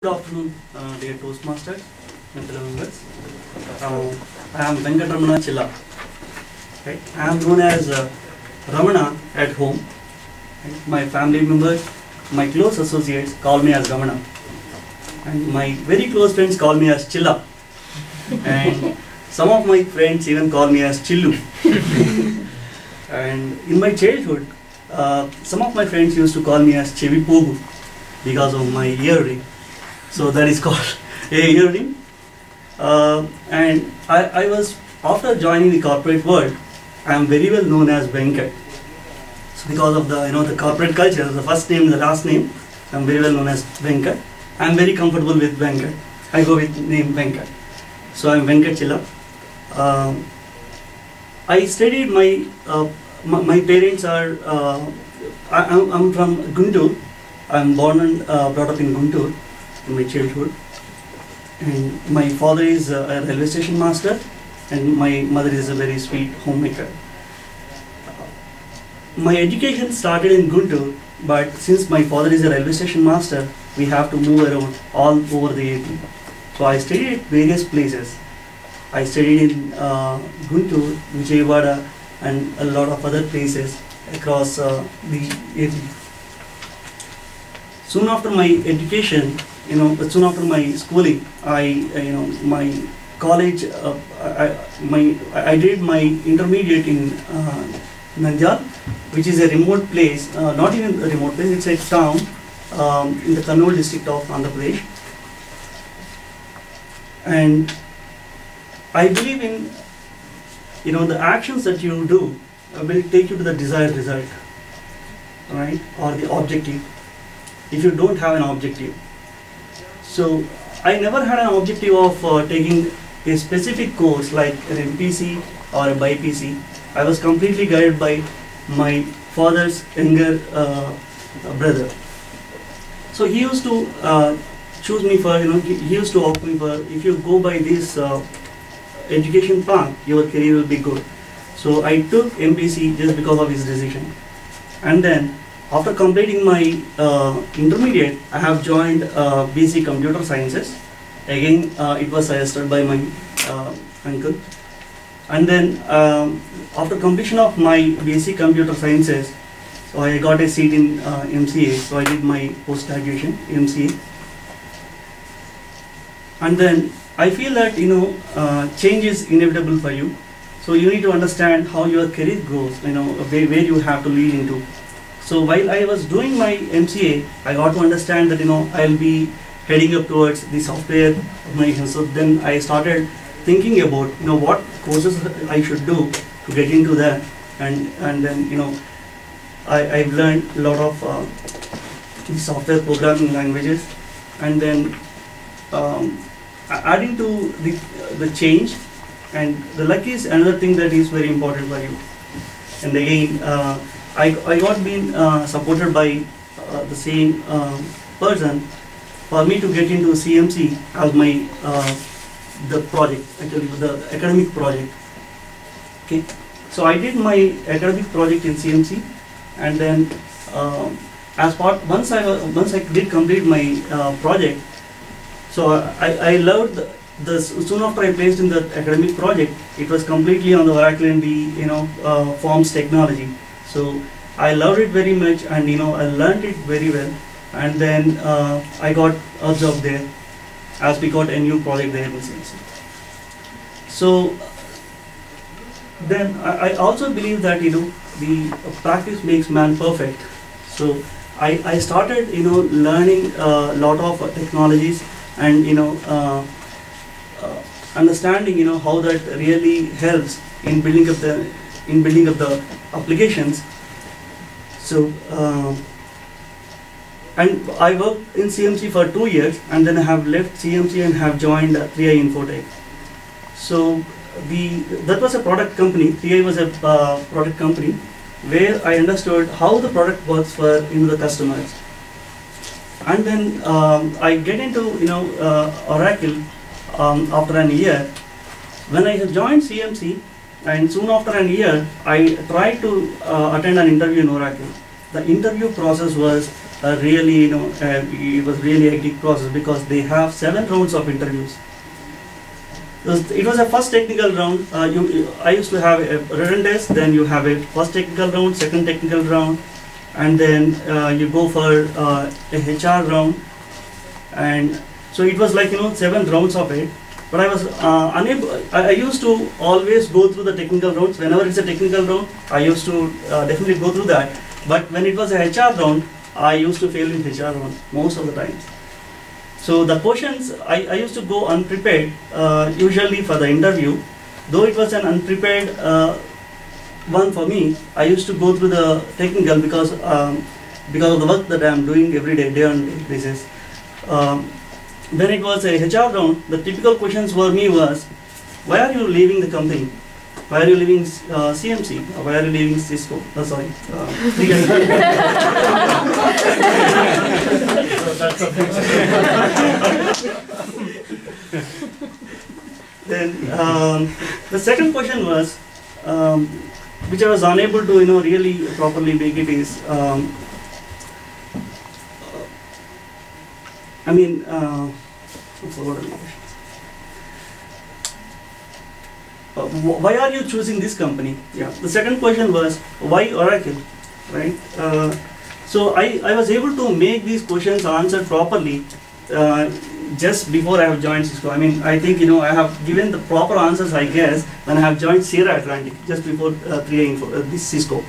Good afternoon, dear Toastmasters and fellow members. I am Venkata Chilla. Right? I am known as Ramana at home. Right? My family members, my close associates call me as Ramana. And my very close friends call me as Chilla. And some of my friends even call me as Chillu. And in my childhood, some of my friends used to call me as Chevi Pogu because of my earring. So that is called a earring. And I was, after joining the corporate world, I am very well known as Venkat. So because of the corporate culture, the first name, the last name, I am very well known as Venkat. I am very comfortable with Venkat. I go with name Venkat. So I am Venkata Chilla. I studied my parents are, I'm from Guntur. I am born and brought up in Guntur in my childhood. And my father is a railway station master and my mother is a very sweet homemaker. My education started in Guntur, but since my father is a railway station master, we have to move around all over the AP. So I studied at various places. I studied in Guntur, Vijayawada, and a lot of other places across the AP. Soon after my education, soon after my schooling, my college, I did my intermediate in Nanjal, which is a remote place, not even a remote place, it's a town in the Kannur district of Andhra Pradesh. And I believe in, the actions that you do will take you to the desired result, right, or the objective, if you don't have an objective. So I never had an objective of taking a specific course like an MPC or a BIPC. I was completely guided by my father's younger brother. So he used to choose me for, he used to opt me for, if you go by this education path, your career will be good. So I took MPC just because of his decision. And then after completing my intermediate, I have joined BC Computer Sciences. Again, it was suggested by my uncle. And then after completion of my BC Computer Sciences, so I got a seat in MCA. So I did my post-graduation MCA. And then I feel that change is inevitable for you. So you need to understand how your career grows. Where you have to lead into. So while I was doing my MCA, I got to understand that I'll be heading up towards the software organization. So then I started thinking about what courses I should do to get into that, and then I've learned a lot of the software programming languages, and then adding to the change, and the luck is another thing that is very important for you. And again, I got been supported by the same person for me to get into CMC as my the project, actually the academic project. Okay, so I did my academic project in CMC, and then once I did complete my project, so I loved soon after I placed in the academic project, it was completely on the Oracle and the forms technology. So I loved it very much, and I learned it very well, and then I got a job there as we got a new project there in CMC. So then I also believe that the practice makes man perfect. So I started learning a lot of technologies, and understanding how that really helps in building up the applications. So and I worked in CMC for 2 years, and then I have left CMC and have joined 3i Infotech. So that was a product company. 3i was a product company where I understood how the product works for the customers. And then I get into Oracle after an year. When I have joined CMC, and soon after a year, I tried to attend an interview in Oracle. The interview process was really, it was really a hectic process because they have 7 rounds of interviews. It was a first technical round. I used to have a written test, then you have a first technical round, second technical round, and then you go for a HR round. And so it was like 7 rounds of it. But I was unable. I used to always go through the technical rounds. Whenever it's a technical round, I used to definitely go through that. But when it was a HR round, I used to fail in HR round most of the times. So the questions, I used to go unprepared, usually for the interview. Though it was an unprepared one for me, I used to go through the technical because of the work that I am doing every day, day on day basis. When it was a HR round, the typical questions for me was, why are you leaving the company? Why are you leaving CMC? Or why are you leaving Cisco? Oh, sorry. Then the second question was, which I was unable to really properly make it is, I forgot the question. Why are you choosing this company? Yeah. The second question was, why Oracle? Right? So I was able to make these questions answered properly just before I have joined Cisco. I think I have given the proper answers, I guess, when I have joined Sierra Atlantic just before creating this Cisco.